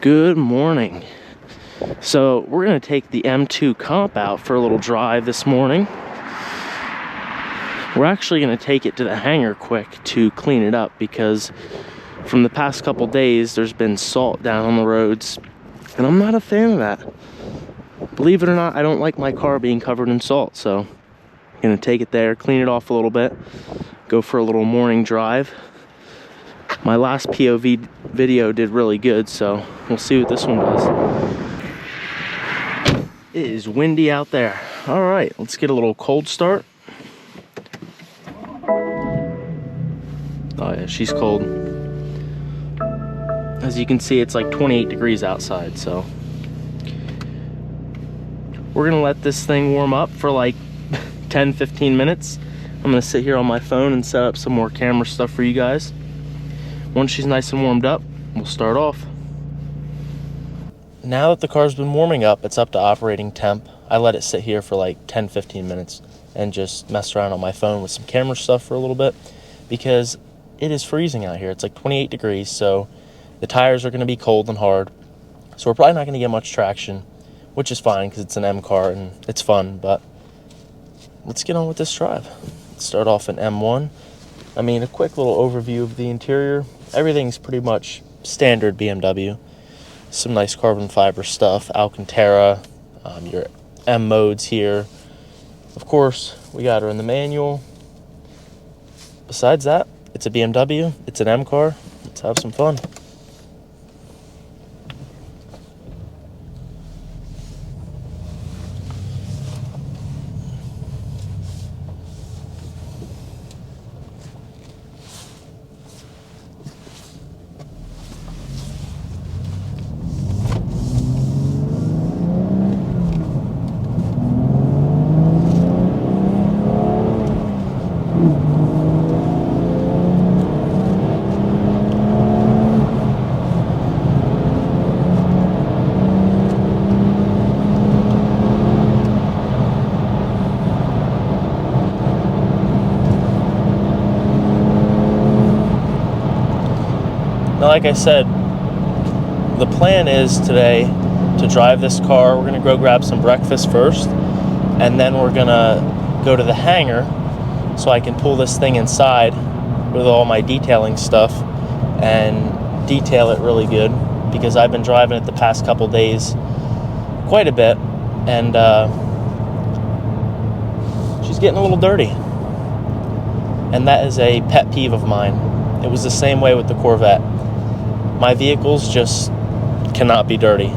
Good morning. So we're going to take the M2 comp out for a little drive this morning. We're actually going to take it to the hangar quick to clean it up because from the past couple days there's been salt down on the roads and I'm not a fan of that. Believe it or not, I don't like my car being covered in salt, so I'm going to take it there, clean it off a little bit, go for a little morning drive. My last POV video did really good, so we'll see what this one does. It is windy out there. All right, let's get a little cold start. Oh yeah, she's cold. As you can see, it's like 28 degrees outside, so we're gonna let this thing warm up for like 10-15 minutes. I'm gonna sit here on my phone and set up some more camera stuff for you guys. Once she's nice and warmed up, we'll start off. Now that the car's been warming up, it's up to operating temp. I let it sit here for like 10-15 minutes and just mess around on my phone with some camera stuff for a little bit because it is freezing out here. It's like 28 degrees, so the tires are going to be cold and hard. So we're probably not going to get much traction, which is fine because it's an M car and it's fun, but let's get on with this drive. Let's start off in M1. I mean, a quick little overview of the interior. Everything's pretty much standard BMW. Some nice carbon fiber stuff, Alcantara, your M modes here. Of course, we got her in the manual. Besides that, it's a BMW, it's an M car. Let's have some fun. Now, like I said, the plan is today to drive this car. We're going to go grab some breakfast first, and then we're going to go to the hangar so I can pull this thing inside with all my detailing stuff and detail it really good because I've been driving it the past couple days quite a bit, and she's getting a little dirty. And that is a pet peeve of mine. It was the same way with the Corvette. My vehicles just cannot be dirty.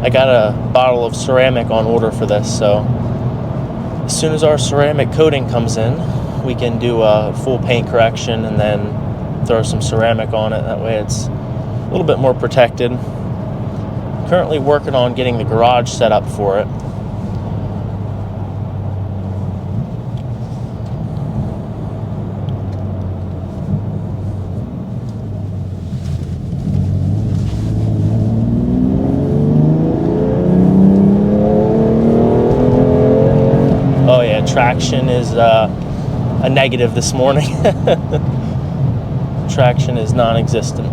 I got a bottle of ceramic on order for this, so as soon as our ceramic coating comes in, we can do a full paint correction and then throw some ceramic on it. That way it's a little bit more protected. Currently working on getting the garage set up for it. Traction is a negative this morning. Traction is non-existent.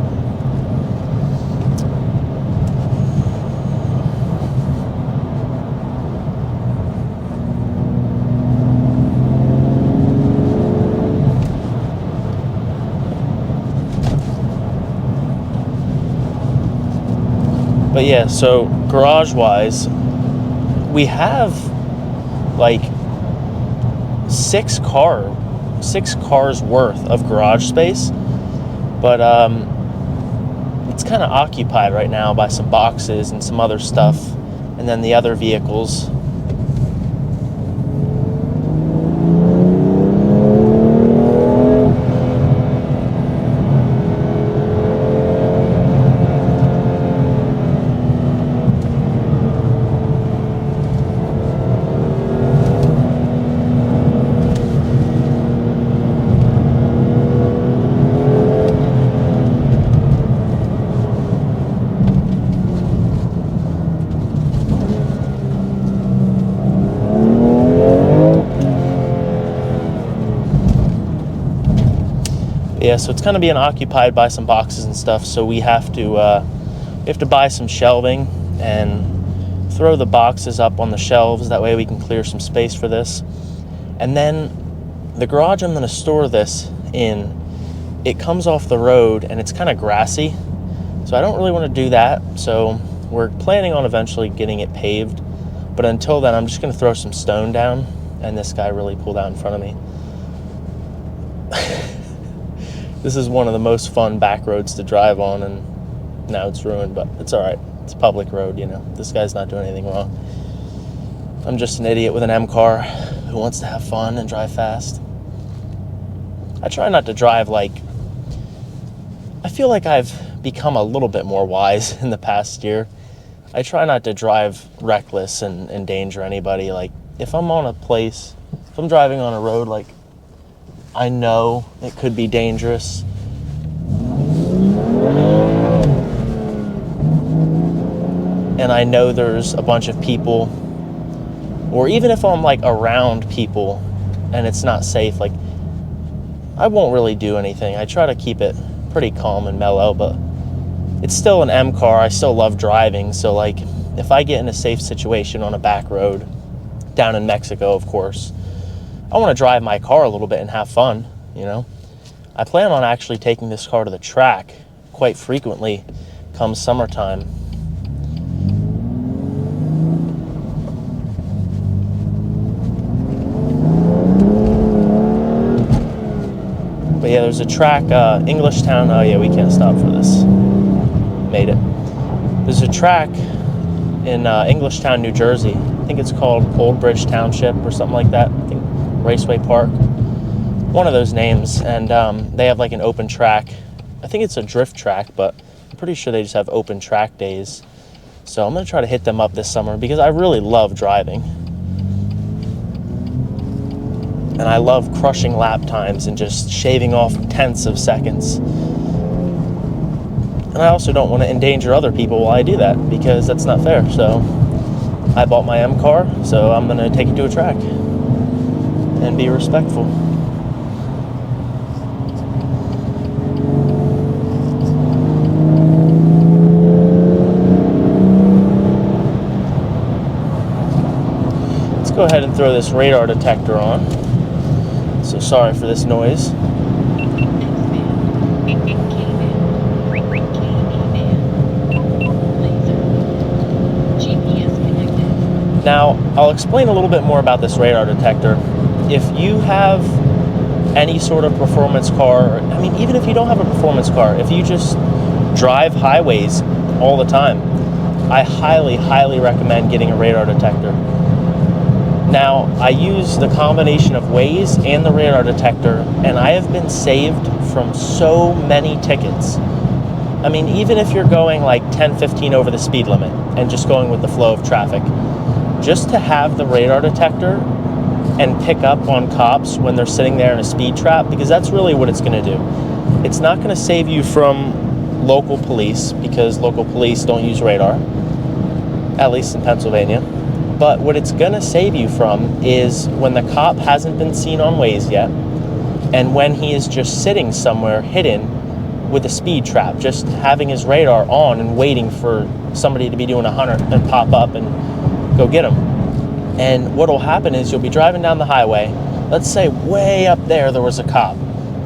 But yeah, so garage-wise, we have like six cars worth of garage space, but it's kind of occupied right now by some boxes and some other stuff, and then the other vehicles. Yeah, so it's kind of being occupied by some boxes and stuff, so we have to buy some shelving and throw the boxes up on the shelves. That way we can clear some space for this. And then the garage I'm going to store this in, it comes off the road and it's kind of grassy, so I don't really want to do that. So we're planning on eventually getting it paved, but until then I'm just going to throw some stone down. And this guy really pulled out in front of me. This is one of the most fun back roads to drive on, and now it's ruined, but it's all right. It's a public road, you know. This guy's not doing anything wrong. I'm just an idiot with an M car who wants to have fun and drive fast. I try not to drive like... I feel like I've become a little bit more wise in the past year. I try not to drive reckless and endanger anybody. Like, if I'm on a place, if I'm driving on a road, like, I know it could be dangerous. And I know there's a bunch of people, or even if I'm like around people and it's not safe, like, I won't really do anything. I try to keep it pretty calm and mellow, but it's still an M car. I still love driving. So like, if I get in a safe situation on a back road down in Mexico, of course, I want to drive my car a little bit and have fun, you know. I plan on actually taking this car to the track quite frequently come summertime. But yeah, there's a track, Englishtown. Oh yeah, we can't stop for this. Made it. There's a track in Englishtown, New Jersey. I think it's called Old Bridge Township or something like that. I think Raceway Park. One of those names. And they have like an open track. I think it's a drift track, but I'm pretty sure they just have open track days. So I'm going to try to hit them up this summer because I really love driving. And I love crushing lap times and just shaving off tenths of seconds. And I also don't want to endanger other people while I do that, because that's not fair. So I bought my M car, so I'm going to take it to a track and be respectful. Let's go ahead and throw this radar detector on. So sorry for this noise. Now, I'll explain a little bit more about this radar detector. If you have any sort of performance car, I mean, even if you don't have a performance car, if you just drive highways all the time, I highly, highly recommend getting a radar detector. Now, I use the combination of Waze and the radar detector, and I have been saved from so many tickets. I mean, even if you're going like 10, 15 over the speed limit and just going with the flow of traffic, just to have the radar detector and pick up on cops when they're sitting there in a speed trap, because that's really what it's going to do. It's not going to save you from local police, because local police don't use radar, at least in Pennsylvania. But what it's going to save you from is when the cop hasn't been seen on Waze yet, and when he is just sitting somewhere hidden with a speed trap, just having his radar on and waiting for somebody to be doing 100 and pop up and go get him. And what will happen is you'll be driving down the highway. Let's say way up there was a cop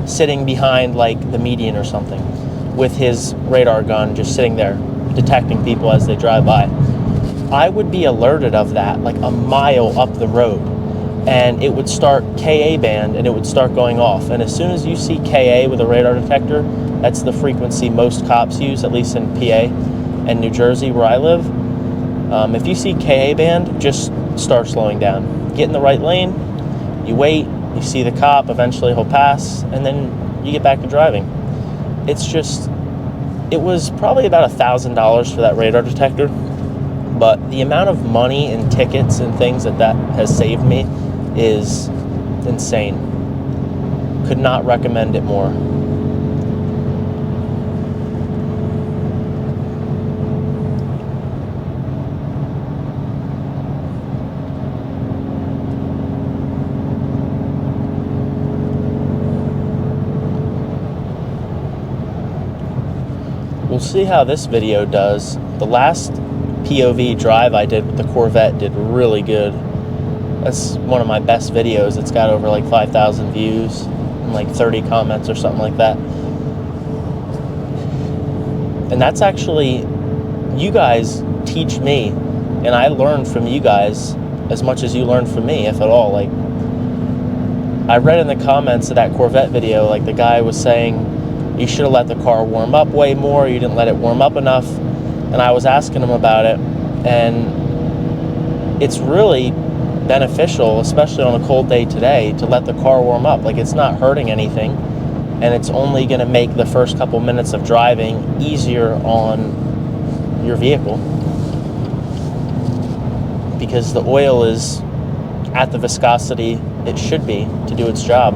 sitting behind like the median or something with his radar gun just sitting there detecting people as they drive by. I would be alerted of that like a mile up the road, and it would start KA band and it would start going off. And as soon as you see KA with a radar detector, that's the frequency most cops use, at least in PA and New Jersey where I live. If you see KA band, just start slowing down. Get in the right lane, you wait, you see the cop, eventually he'll pass, and then you get back to driving. It was probably about $1,000 for that radar detector. But the amount of money and tickets and things that has saved me is insane. Could not recommend it more. We'll see how this video does. The last POV drive I did with the Corvette did really good. That's one of my best videos. It's got over like 5,000 views and like 30 comments or something like that. And that's actually, you guys teach me, and I learn from you guys as much as you learn from me, if at all. Like, I read in the comments of that Corvette video, like the guy was saying, you should have let the car warm up way more, you didn't let it warm up enough. And I was asking him about it, and it's really beneficial, especially on a cold day today, to let the car warm up. Like, it's not hurting anything, and it's only going to make the first couple minutes of driving easier on your vehicle, because the oil is at the viscosity it should be to do its job.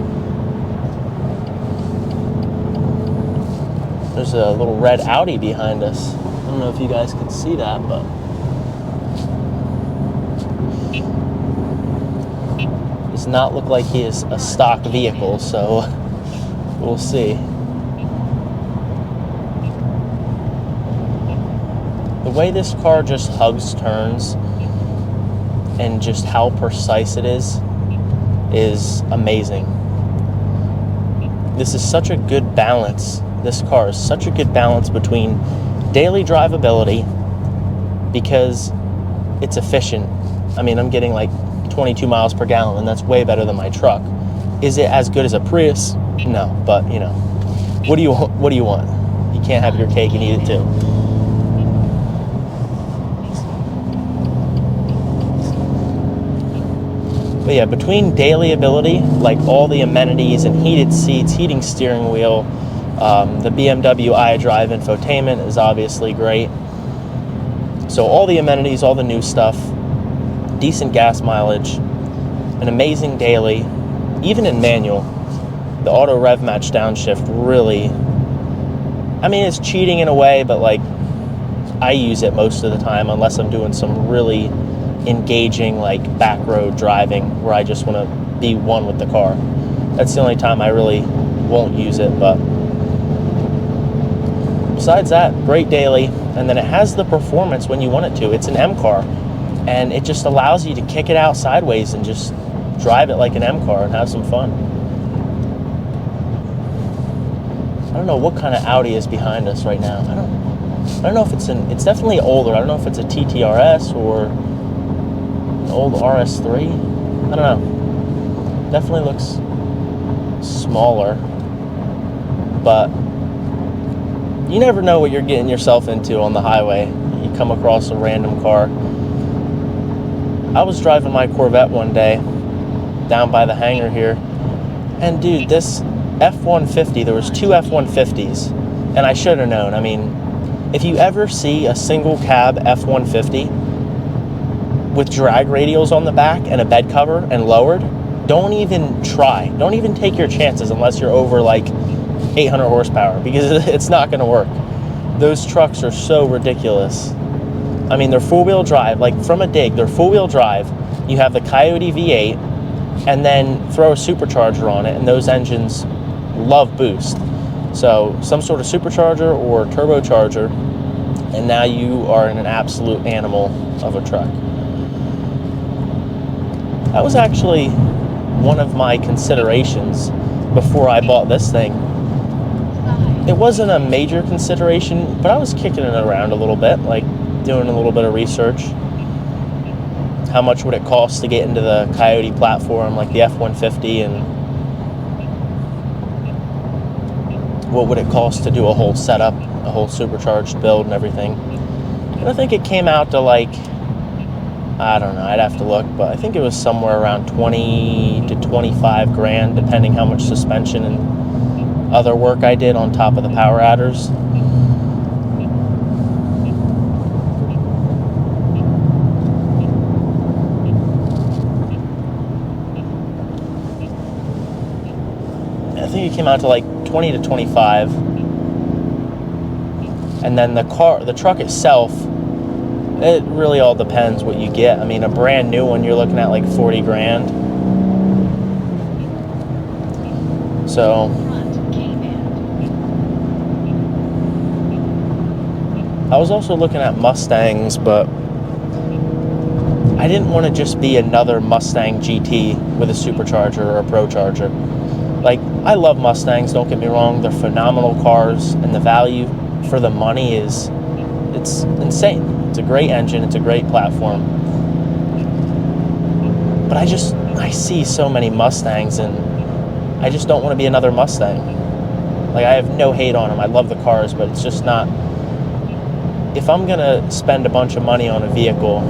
There's a little red Audi behind us. I don't know if you guys can see that, but does not look like he is a stock vehicle, so we'll see. The way this car just hugs turns and just how precise it is amazing. This is such a good balance. This car is such a good balance between daily drivability, because it's efficient. I mean, I'm getting like 22 miles per gallon, and that's way better than my truck. Is it as good as a Prius? No, but you know, what do you want? You can't have your cake and eat it too. But yeah, between daily ability, like all the amenities and heated seats, heating steering wheel, the BMW iDrive infotainment is obviously great. So all the amenities, all the new stuff, decent gas mileage, an amazing daily, even in manual. The auto rev match downshift really, I mean, it's cheating in a way, but like, I use it most of the time unless I'm doing some really engaging like back road driving where I just want to be one with the car. That's the only time I really won't use it. But besides that, great daily. And then it has the performance when you want it to. It's an M car, and it just allows you to kick it out sideways and just drive it like an M car and have some fun. I don't know what kind of Audi is behind us right now. I don't know if it's definitely older. I don't know if it's a TTRS or an old RS3. I don't know. Definitely looks smaller, but you never know what you're getting yourself into on the highway. You come across a random car. I was driving my Corvette one day down by the hangar here, and dude, this F-150, there was two F-150s, and I should have known. I mean, if you ever see a single cab F-150 with drag radials on the back and a bed cover and lowered, don't even try. Don't even take your chances unless you're over like 800 horsepower, because it's not going to work. Those trucks are so ridiculous. I mean, they're four-wheel drive. Like, from a dig, they're four-wheel drive. You have the Coyote V8, and then throw a supercharger on it, and those engines love boost. So some sort of supercharger or turbocharger, and now you are in an absolute animal of a truck. That was actually one of my considerations before I bought this thing. It wasn't a major consideration, but I was kicking it around a little bit, like doing a little bit of research. How much would it cost to get into the Coyote platform, like the F-150, and what would it cost to do a whole setup, a whole supercharged build and everything. And I think it came out to like, I don't know, I'd have to look, but I think it was somewhere around 20 to 25 grand, depending how much suspension and other work I did on top of the power adders. I think it came out to like 20 to 25. And then the truck itself, it really all depends what you get. I mean, a brand new one, you're looking at like 40 grand. So I was also looking at Mustangs, but I didn't want to just be another Mustang GT with a supercharger or a procharger. Like, I love Mustangs, don't get me wrong. They're phenomenal cars, and the value for the money it's insane. It's a great engine, it's a great platform. But I see so many Mustangs, and I just don't want to be another Mustang. Like, I have no hate on them. I love the cars, but it's just not... If I'm going to spend a bunch of money on a vehicle,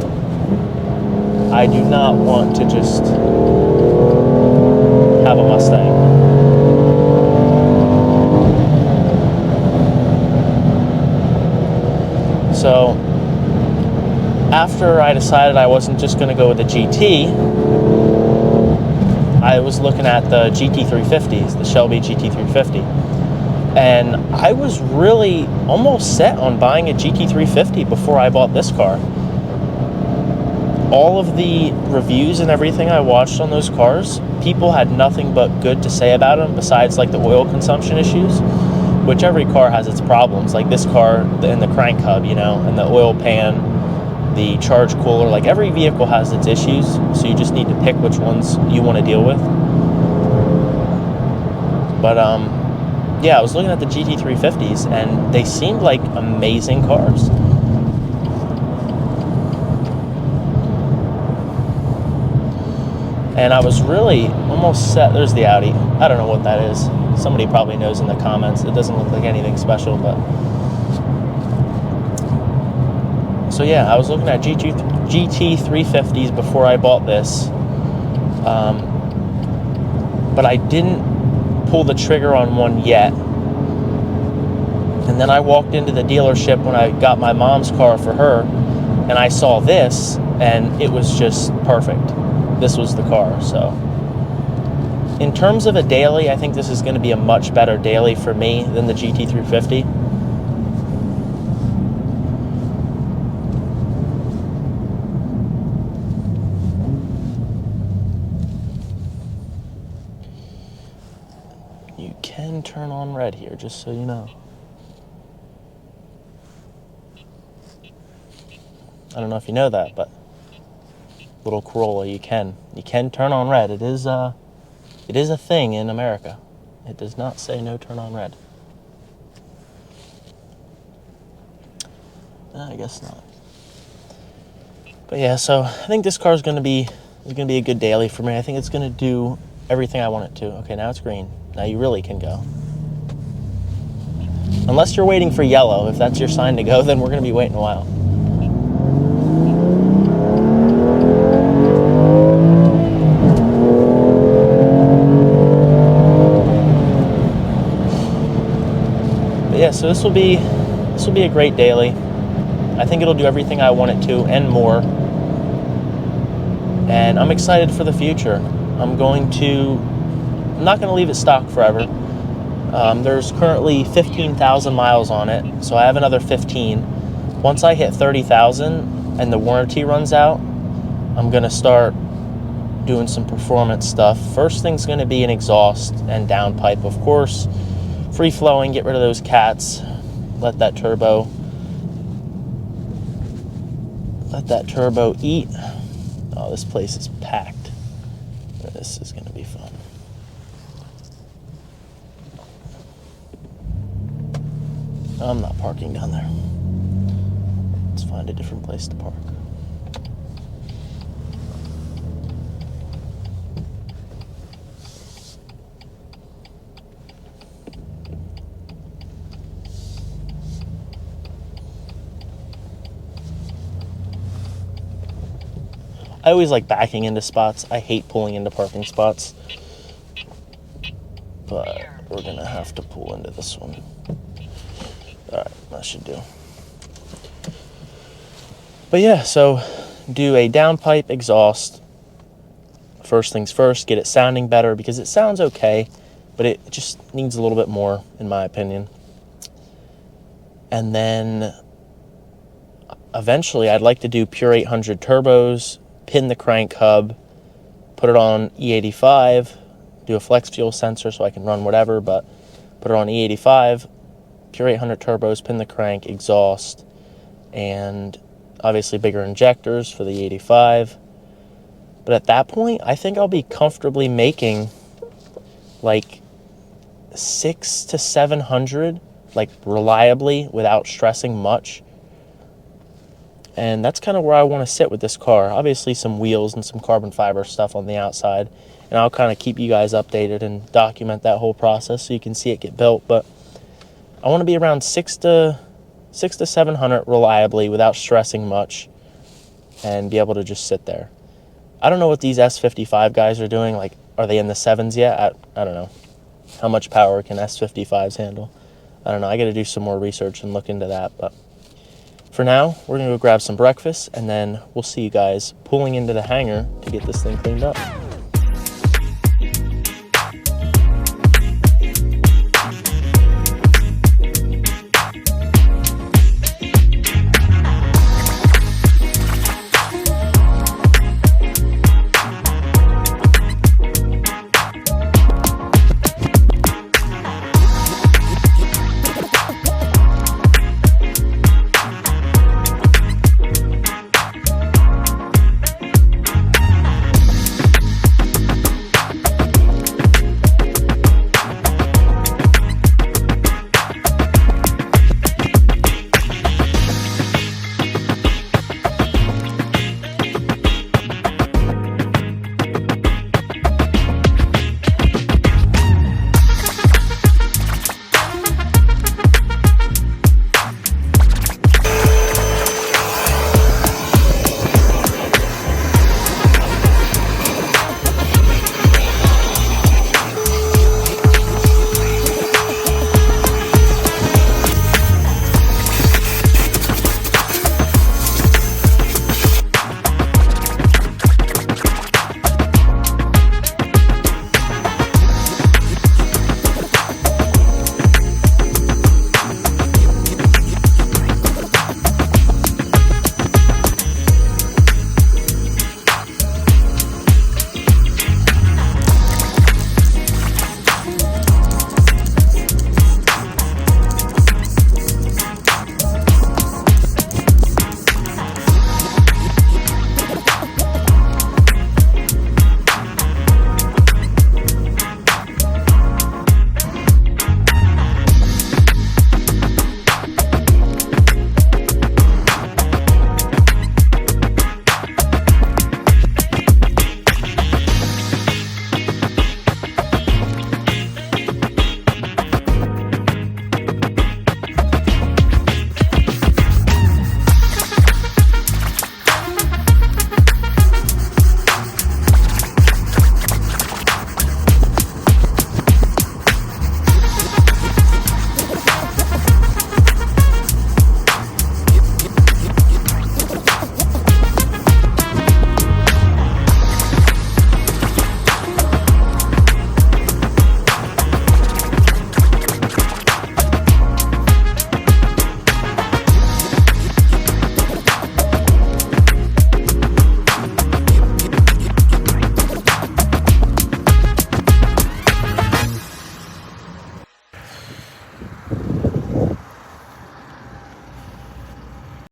I do not want to just have a Mustang. So, after I decided I wasn't just going to go with the GT, I was looking at the GT350s, the Shelby GT350. And I was really almost set on buying a GT350 before I bought this car. All of the reviews and everything I watched on those cars, people had nothing but good to say about them besides like the oil consumption issues, which every car has its problems. Like this car and the crank hub, you know, and the oil pan, the charge cooler, like every vehicle has its issues, so you just need to pick which ones you want to deal with. But yeah, I was looking at the GT350s and they seemed like amazing cars. And I was really almost set. There's the Audi. I don't know what that is. Somebody probably knows in the comments. It doesn't look like anything special, but... So yeah, I was looking at GT350s before I bought this. But I didn't pull the trigger on one yet. And then I walked into the dealership when I got my mom's car for her, and I saw this, and it was just perfect. This was the car. So in terms of a daily, I think this is going to be a much better daily for me than the GT350. You can turn on red here, just so you know. I don't know if you know that, but little Corolla, you can turn on red. It is a thing in America. It does not say no turn on red. I guess not. But yeah, so I think this car is going to be a good daily for me. I think it's going to do everything I want it to. Okay, now it's green. Now you really can go. Unless you're waiting for yellow. If that's your sign to go, then we're going to be waiting a while. Yeah, so this will be a great daily. I think it'll do everything I want it to and more. And I'm excited for the future. I'm not going to leave it stock forever. There's currently 15,000 miles on it, so I have another 15. Once I hit 30,000 and the warranty runs out, I'm going to start doing some performance stuff. First thing's going to be an exhaust and downpipe, of course. Free flowing, get rid of those cats. Let that turbo eat. Oh, this place is packed. This is going to be fun. I'm not parking down there. Let's find a different place to park. I always like backing into spots. I hate pulling into parking spots. But we're going to have to pull into this one. Alright, that should do. But yeah, so do a downpipe exhaust. First things first, get it sounding better because it sounds okay, but it just needs a little bit more, in my opinion. And then eventually I'd like to do pure 800 turbos, pin the crank hub, put it on E85, do a flex fuel sensor so I can run whatever, but put it on E85, pure 800 turbos, pin the crank, exhaust, and obviously bigger injectors for the 85. But at that point, I think I'll be comfortably making like 600 to 700, like reliably without stressing much. And that's kind of where I want to sit with this car. Obviously some wheels and some carbon fiber stuff on the outside, and I'll kind of keep you guys updated and document that whole process so you can see it get built. But I want to be around 600 to 700 reliably without stressing much, and be able to just sit there. I don't know what these S55 guys are doing. Like, are they in the 7s yet? I don't know. How much power can S55s handle? I don't know. I got to do some more research and look into that. But for now, we're going to go grab some breakfast, and then we'll see you guys pulling into the hangar to get this thing cleaned up.